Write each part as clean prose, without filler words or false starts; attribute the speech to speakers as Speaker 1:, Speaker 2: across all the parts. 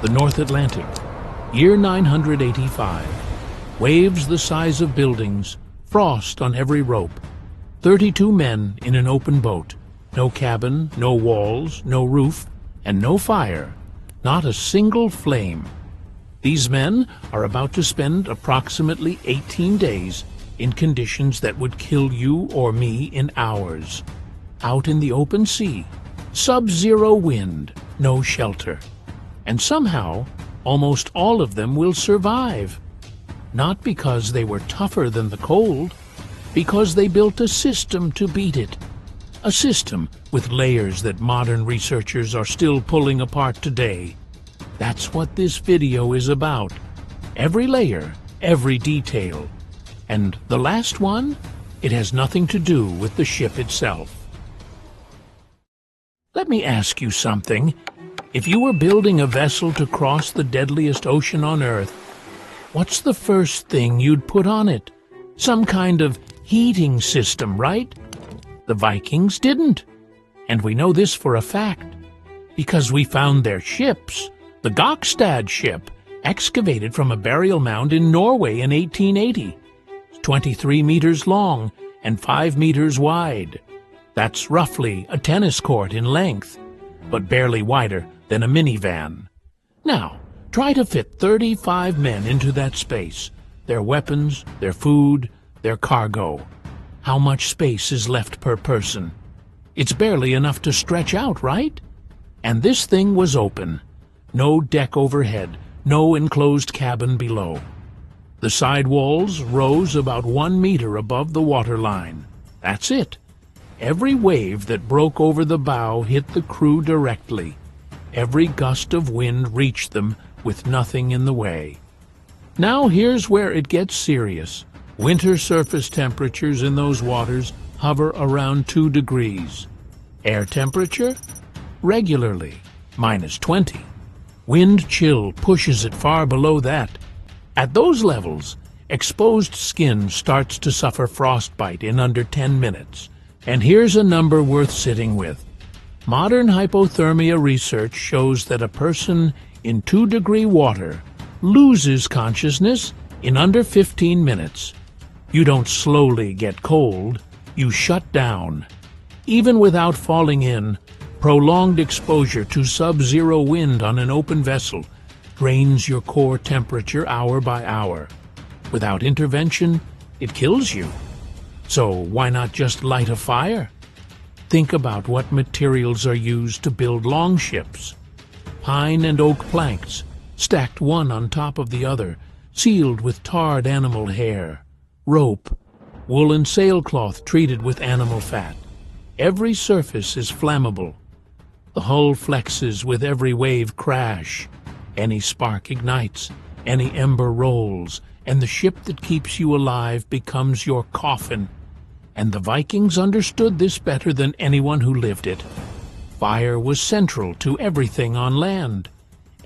Speaker 1: the North Atlantic, year 985. Waves the size of buildings, frost on every rope. 32 men in an open boat. No cabin, no walls, no roof, and no fire. Not a single flame. These men are about to spend approximately 18 days in conditions that would kill you or me in hours. Out in the open sea, sub-zero wind, no shelter. And somehow, almost all of them will survive. Not because they were tougher than the cold, because they built a system to beat it. A system with layers that modern researchers are still pulling apart today. That's what this video is about. Every layer, every detail. And the last one, it has nothing to do with the ship itself. Let me ask you something. If you were building a vessel to cross the deadliest ocean on Earth, what's the first thing you'd put on it? Some kind of heating system, right? The Vikings didn't. And we know this for a fact, because we found their ships. The Gokstad ship, excavated from a burial mound in Norway in 1880. 23 meters long and 5 meters wide. That's roughly a tennis court in length, but barely wider than a minivan. Now, try to fit 35 men into that space. Their weapons, their food, their cargo. How much space is left per person? It's barely enough to stretch out, right? And this thing was open. No deck overhead, no enclosed cabin below. The side walls rose about 1 meter above the waterline. That's it. Every wave that broke over the bow hit the crew directly. Every gust of wind reached them with nothing in the way. Now here's where it gets serious. Winter surface temperatures in those waters hover around 2 degrees. Air temperature? Regularly, -20. Wind chill pushes it far below that. At those levels, exposed skin starts to suffer frostbite in under 10 minutes. And here's a number worth sitting with. Modern hypothermia research shows that a person in 2-degree water loses consciousness in under 15 minutes. You don't slowly get cold, you shut down. Even without falling in, prolonged exposure to sub-zero wind on an open vessel drains your core temperature hour by hour. Without intervention, it kills you. So why not just light a fire? Think about what materials are used to build longships. Pine and oak planks, stacked one on top of the other, sealed with tarred animal hair. Rope, woolen sailcloth treated with animal fat. Every surface is flammable. The hull flexes with every wave crash. Any spark ignites, any ember rolls, and the ship that keeps you alive becomes your coffin. And the Vikings understood this better than anyone who lived it. Fire was central to everything on land.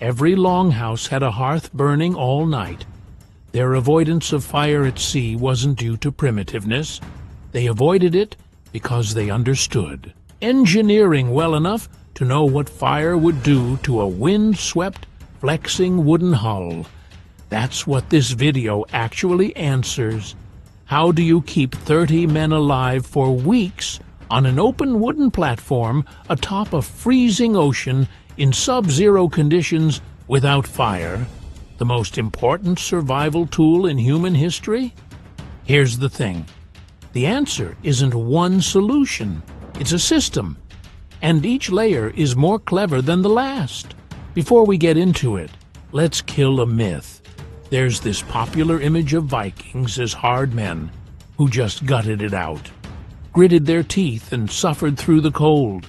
Speaker 1: Every longhouse had a hearth burning all night. Their avoidance of fire at sea wasn't due to primitiveness. They avoided it because they understood engineering well enough to know what fire would do to a wind-swept, flexing wooden hull. That's what this video actually answers. How do you keep 30 men alive for weeks on an open wooden platform atop a freezing ocean in sub-zero conditions without fire? The most important survival tool in human history? Here's the thing. The answer isn't one solution. It's a system. And each layer is more clever than the last. Before we get into it, let's kill a myth. There's this popular image of Vikings as hard men who just gutted it out, gritted their teeth and suffered through the cold.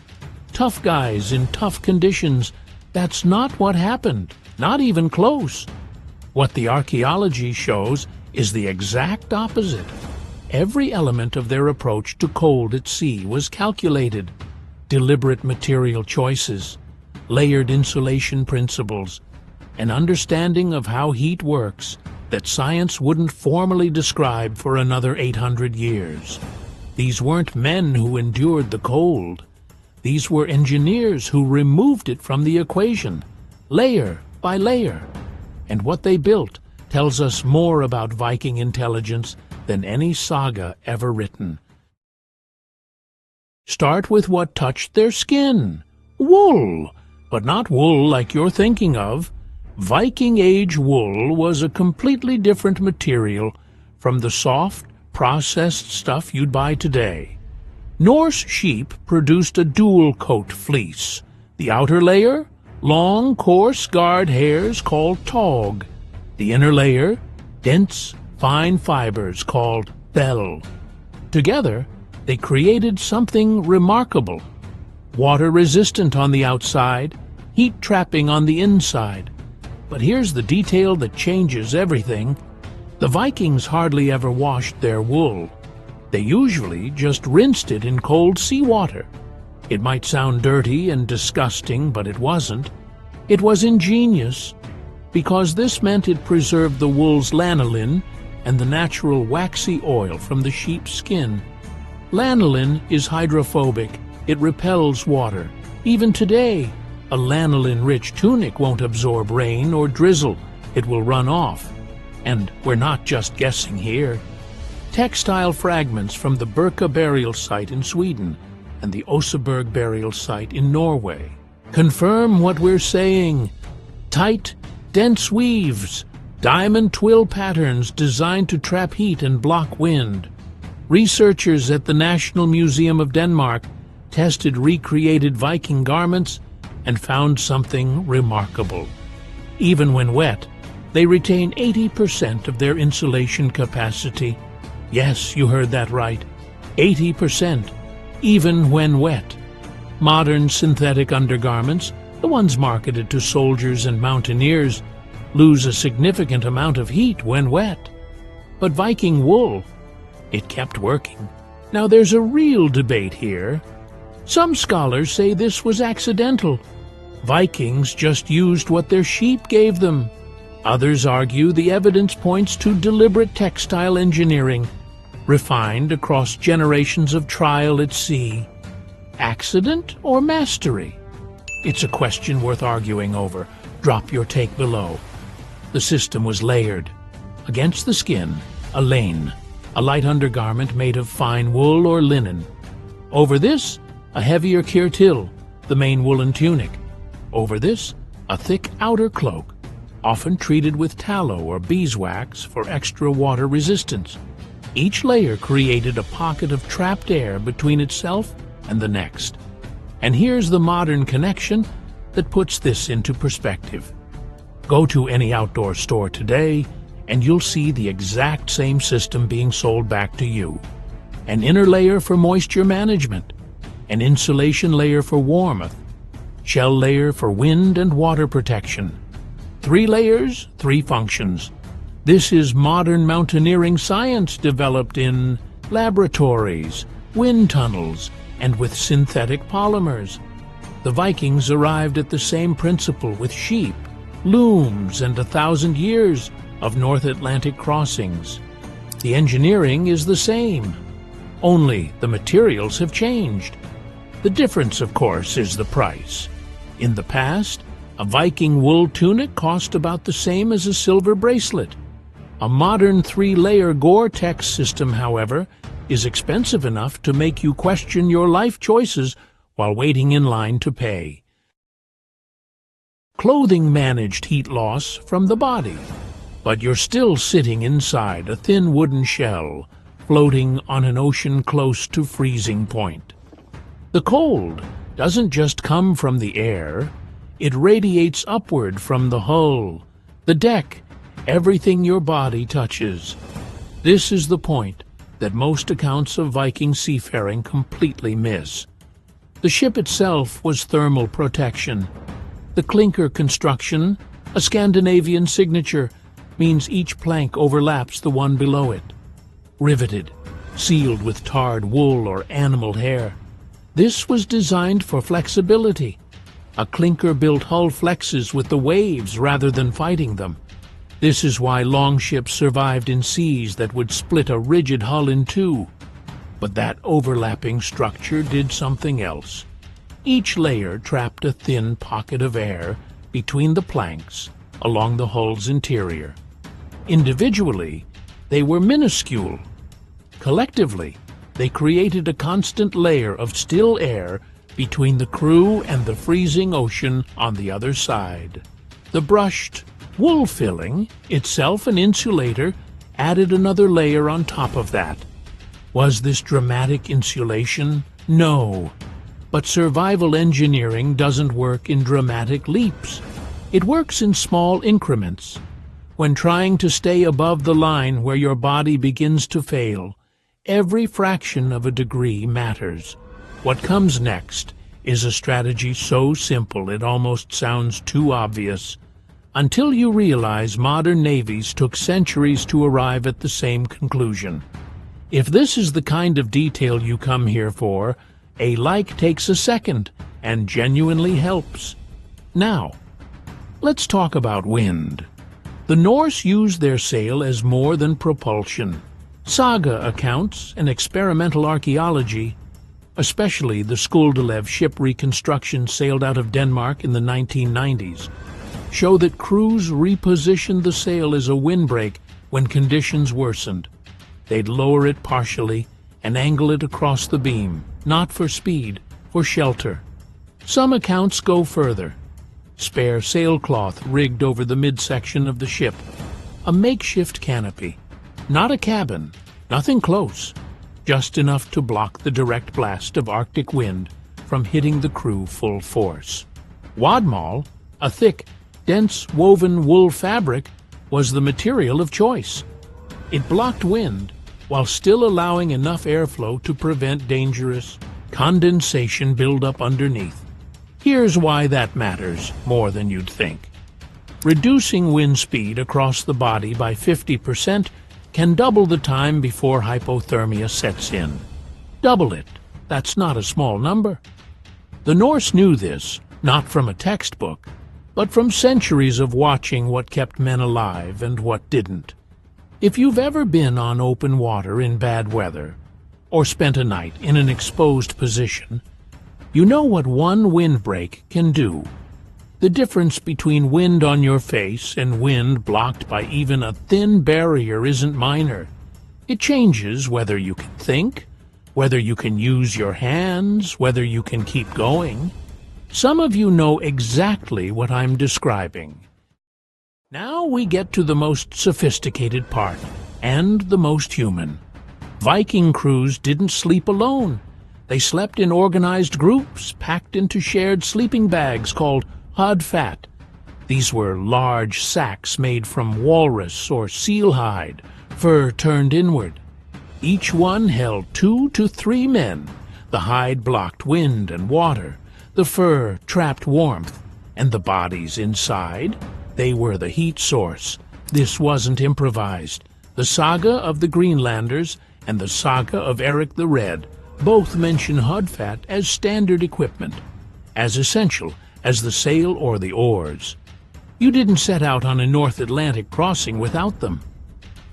Speaker 1: Tough guys in tough conditions. That's not what happened, not even close. What the archaeology shows is the exact opposite. Every element of their approach to cold at sea was calculated. Deliberate material choices, layered insulation principles, an understanding of how heat works that science wouldn't formally describe for another 800 years. These weren't men who endured the cold. These were engineers who removed it from the equation, layer by layer. And what they built tells us more about Viking intelligence than any saga ever written. Start with what touched their skin. Wool, but not wool like you're thinking of. Viking Age wool was a completely different material from the soft, processed stuff you'd buy today. Norse sheep produced a dual-coat fleece. The outer layer, long, coarse guard hairs called tog. The inner layer, dense, fine fibers called bell. Together, they created something remarkable. Water-resistant on the outside, heat-trapping on the inside. But here's the detail that changes everything. The Vikings hardly ever washed their wool. They usually just rinsed it in cold seawater. It might sound dirty and disgusting, but it wasn't. It was ingenious, because this meant it preserved the wool's lanolin and the natural waxy oil from the sheep's skin. Lanolin is hydrophobic. It repels water. Even today, a lanolin-rich tunic won't absorb rain or drizzle. It will run off. And we're not just guessing here. Textile fragments from the Birka burial site in Sweden and the Oseberg burial site in Norway confirm what we're saying. Tight, dense weaves, diamond twill patterns designed to trap heat and block wind. Researchers at the National Museum of Denmark tested recreated Viking garments and found something remarkable. Even when wet, they retain 80% of their insulation capacity. Yes, you heard that right. 80%, even when wet. Modern synthetic undergarments, the ones marketed to soldiers and mountaineers, lose a significant amount of heat when wet. But Viking wool, it kept working. Now there's a real debate here. Some scholars say this was accidental. Vikings just used what their sheep gave them. Others argue the evidence points to deliberate textile engineering, refined across generations of trial at sea. Accident or mastery? It's a question worth arguing over. Drop your take below. The system was layered. Against the skin, a lane, a light undergarment made of fine wool or linen. Over this, a heavier kirtil, the main woolen tunic. Over this, a thick outer cloak, often treated with tallow or beeswax for extra water resistance. Each layer created a pocket of trapped air between itself and the next. And here's the modern connection that puts this into perspective. Go to any outdoor store today, and you'll see the exact same system being sold back to you. An inner layer for moisture management, an insulation layer for warmth, shell layer for wind and water protection. 3 layers, 3 functions. This is modern mountaineering science developed in laboratories, wind tunnels, and with synthetic polymers. The Vikings arrived at the same principle with sheep, looms, and 1,000 years of North Atlantic crossings. The engineering is the same, only the materials have changed. The difference, of course, is the price. In the past, a Viking wool tunic cost about the same as a silver bracelet. A modern 3-layer Gore-Tex system, however, is expensive enough to make you question your life choices while waiting in line to pay. Clothing managed heat loss from the body, but you're still sitting inside a thin wooden shell, floating on an ocean close to freezing point. The cold doesn't just come from the air, it radiates upward from the hull, the deck, everything your body touches. This is the point that most accounts of Viking seafaring completely miss. The ship itself was thermal protection. The clinker construction, a Scandinavian signature, means each plank overlaps the one below it. Riveted, sealed with tarred wool or animal hair. This was designed for flexibility. A clinker-built hull flexes with the waves rather than fighting them. This is why longships survived in seas that would split a rigid hull in two. But that overlapping structure did something else. Each layer trapped a thin pocket of air between the planks, along the hull's interior. Individually, they were minuscule. Collectively, they created a constant layer of still air between the crew and the freezing ocean on the other side. The brushed wool filling, itself an insulator, added another layer on top of that. Was this dramatic insulation? No. But survival engineering doesn't work in dramatic leaps. It works in small increments. When trying to stay above the line where your body begins to fail, every fraction of a degree matters. What comes next is a strategy so simple it almost sounds too obvious, until you realize modern navies took centuries to arrive at the same conclusion. If this is the kind of detail you come here for, a like takes a second and genuinely helps. Now, let's talk about wind. The Norse used their sail as more than propulsion. Saga accounts and experimental archaeology, especially the Skuldelev ship reconstruction sailed out of Denmark in the 1990s, show that crews repositioned the sail as a windbreak when conditions worsened. They'd lower it partially and angle it across the beam, not for speed, for shelter. Some accounts go further. Spare sailcloth rigged over the midsection of the ship, a makeshift canopy. Not a cabin, nothing close, just enough to block the direct blast of Arctic wind from hitting the crew full force. Wadmal, a thick, dense woven wool fabric, was the material of choice. It blocked wind while still allowing enough airflow to prevent dangerous condensation buildup underneath. Here's why that matters more than you'd think. Reducing wind speed across the body by 50% can double the time before hypothermia sets in. Double it. That's not a small number. The Norse knew this, not from a textbook, but from centuries of watching what kept men alive and what didn't. If you've ever been on open water in bad weather, or spent a night in an exposed position, you know what one windbreak can do. The difference between wind on your face and wind blocked by even a thin barrier isn't minor. It changes whether you can think, whether you can use your hands, whether you can keep going. Some of you know exactly what I'm describing. Now we get to the most sophisticated part, and the most human. Viking crews didn't sleep alone. They slept in organized groups, packed into shared sleeping bags called hodfat. These were large sacks made from walrus or seal hide, fur turned inward. Each one held 2 to 3 men. The hide blocked wind and water. The fur trapped warmth. And the bodies inside? They were the heat source. This wasn't improvised. The saga of the Greenlanders and the saga of Eric the Red both mention hodfat as standard equipment, as essential as the sail or the oars. You didn't set out on a North Atlantic crossing without them.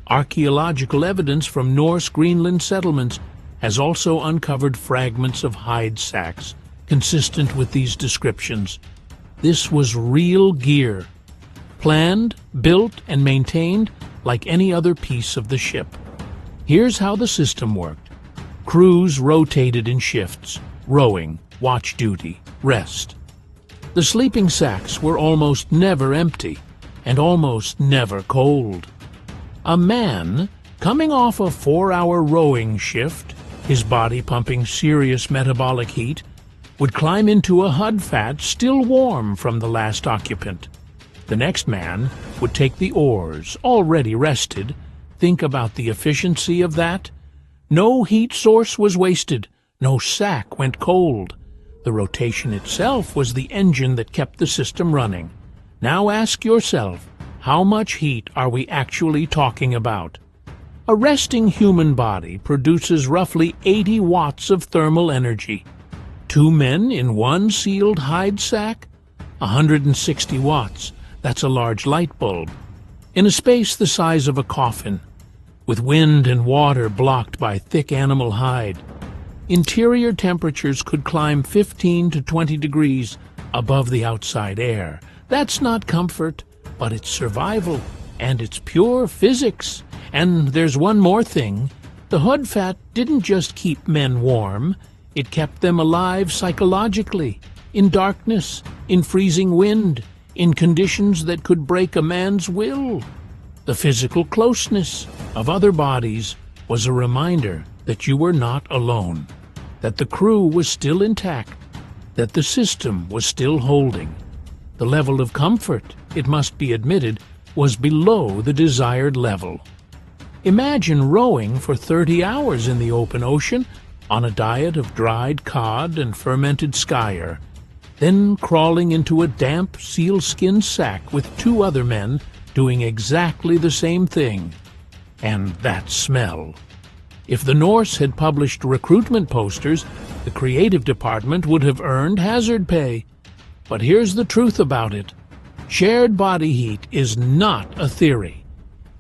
Speaker 1: Archaeological evidence from Norse Greenland settlements has also uncovered fragments of hide sacks consistent with these descriptions. This was real gear, planned, built, and maintained like any other piece of the ship. Here's how the system worked. Crews rotated in shifts, rowing, watch duty, rest. The sleeping sacks were almost never empty and almost never cold. A man, coming off a 4-hour rowing shift, his body pumping serious metabolic heat, would climb into a hodfat still warm from the last occupant. The next man would take the oars, already rested. Think about the efficiency of that. No heat source was wasted. No sack went cold. The rotation itself was the engine that kept the system running. Now ask yourself, how much heat are we actually talking about? A resting human body produces roughly 80 watts of thermal energy. 2 men in one sealed hide sack? 160 watts. That's a large light bulb. In a space the size of a coffin, with wind and water blocked by thick animal hide, interior temperatures could climb 15 to 20 degrees above the outside air. That's not comfort. but it's survival, and it's pure physics. And there's one more thing. The hood fat didn't just keep men warm, it kept them alive psychologically, in darkness, in freezing wind, in conditions that could break a man's will. The physical closeness of other bodies was a reminder that you were not alone, that the crew was still intact, that the system was still holding. The level of comfort, it must be admitted, was below the desired level. Imagine rowing for 30 hours in the open ocean on a diet of dried cod and fermented skyer, then crawling into a damp sealskin sack with 2 other men doing exactly the same thing. And that smell. If the Norse had published recruitment posters, the creative department would have earned hazard pay. But here's the truth about it. Shared body heat is not a theory.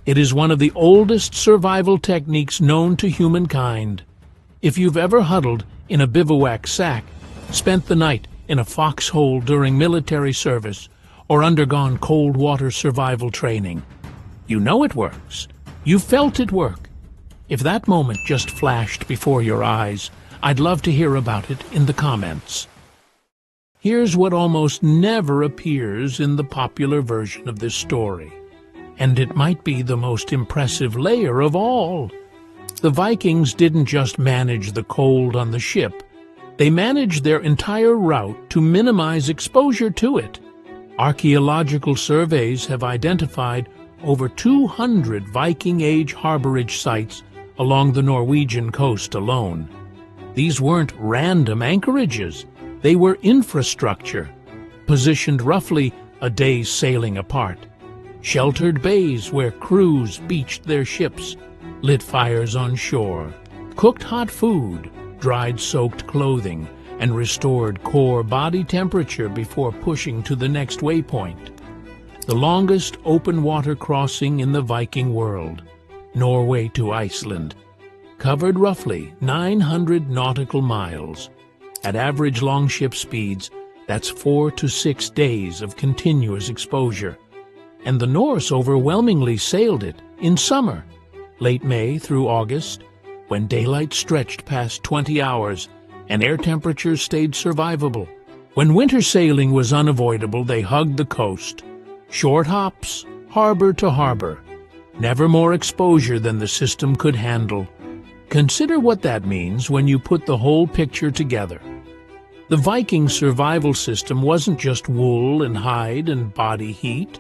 Speaker 1: It is one of the oldest survival techniques known to humankind. If you've ever huddled in a bivouac sack, spent the night in a foxhole during military service, or undergone cold water survival training, you know it works. You felt it work. If that moment just flashed before your eyes, I'd love to hear about it in the comments. Here's what almost never appears in the popular version of this story, and it might be the most impressive layer of all. The Vikings didn't just manage the cold on the ship, they managed their entire route to minimize exposure to it. Archaeological surveys have identified over 200 Viking-age harborage sites along the Norwegian coast alone. These weren't random anchorages, they were infrastructure, positioned roughly a day's sailing apart. Sheltered bays where crews beached their ships, lit fires on shore, cooked hot food, dried soaked clothing, and restored core body temperature before pushing to the next waypoint. The longest open water crossing in the Viking world, Norway to Iceland, covered roughly 900 nautical miles. At average longship speeds, that's 4 to 6 days of continuous exposure. And the Norse overwhelmingly sailed it in summer, late May through August, when daylight stretched past 20 hours and air temperatures stayed survivable. When winter sailing was unavoidable, they hugged the coast. Short hops, harbor to harbor. Never more exposure than the system could handle. Consider what that means when you put the whole picture together. The Viking survival system wasn't just wool and hide and body heat.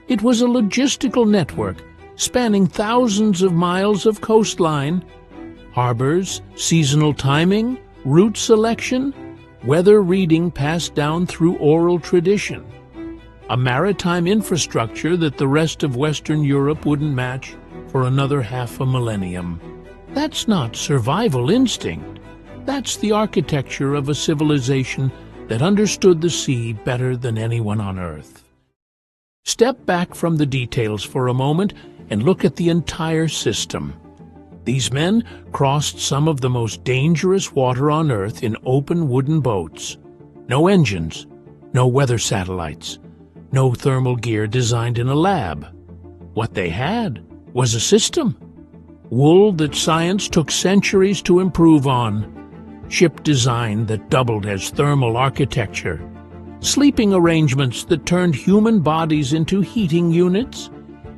Speaker 1: It was a logistical network spanning thousands of miles of coastline, harbors, seasonal timing, route selection, weather reading passed down through oral tradition. A maritime infrastructure that the rest of Western Europe wouldn't match for another half a millennium. That's not survival instinct. That's the architecture of a civilization that understood the sea better than anyone on Earth. Step back from the details for a moment and look at the entire system. These men crossed some of the most dangerous water on Earth in open wooden boats. No engines, no weather satellites, no thermal gear designed in a lab. What they had was a system. Wool that science took centuries to improve on. Ship design that doubled as thermal architecture. Sleeping arrangements that turned human bodies into heating units,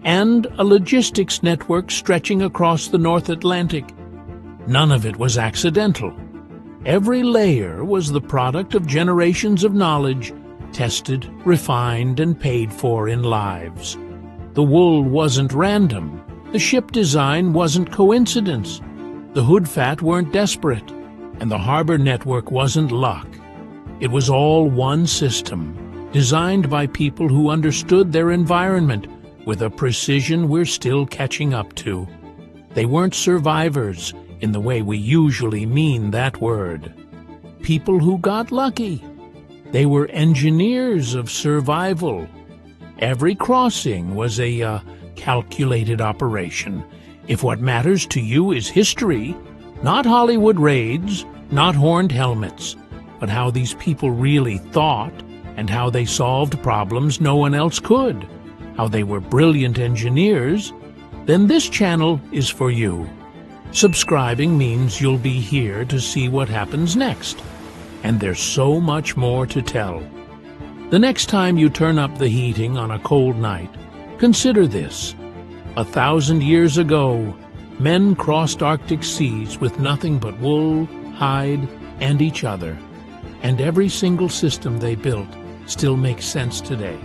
Speaker 1: and a logistics network stretching across the North Atlantic. None of it was accidental. Every layer was the product of generations of knowledge, tested, refined, and paid for in lives. The wool wasn't random. The ship design wasn't coincidence. The hood fat weren't desperate, and the harbor network wasn't luck. It was all one system, designed by people who understood their environment with a precision we're still catching up to. They weren't survivors in the way we usually mean that word. People who got lucky. They were engineers of survival. Every crossing was a calculated operation. If what matters to you is history, not Hollywood raids, not horned helmets, but how these people really thought and how they solved problems no one else could. how they were brilliant engineers, then this channel is for you. Subscribing means you'll be here to see what happens next. And there's so much more to tell. The next time you turn up the heating on a cold night, consider this. 1,000 years ago, men crossed Arctic seas with nothing but wool, hide, and each other. And every single system they built still makes sense today.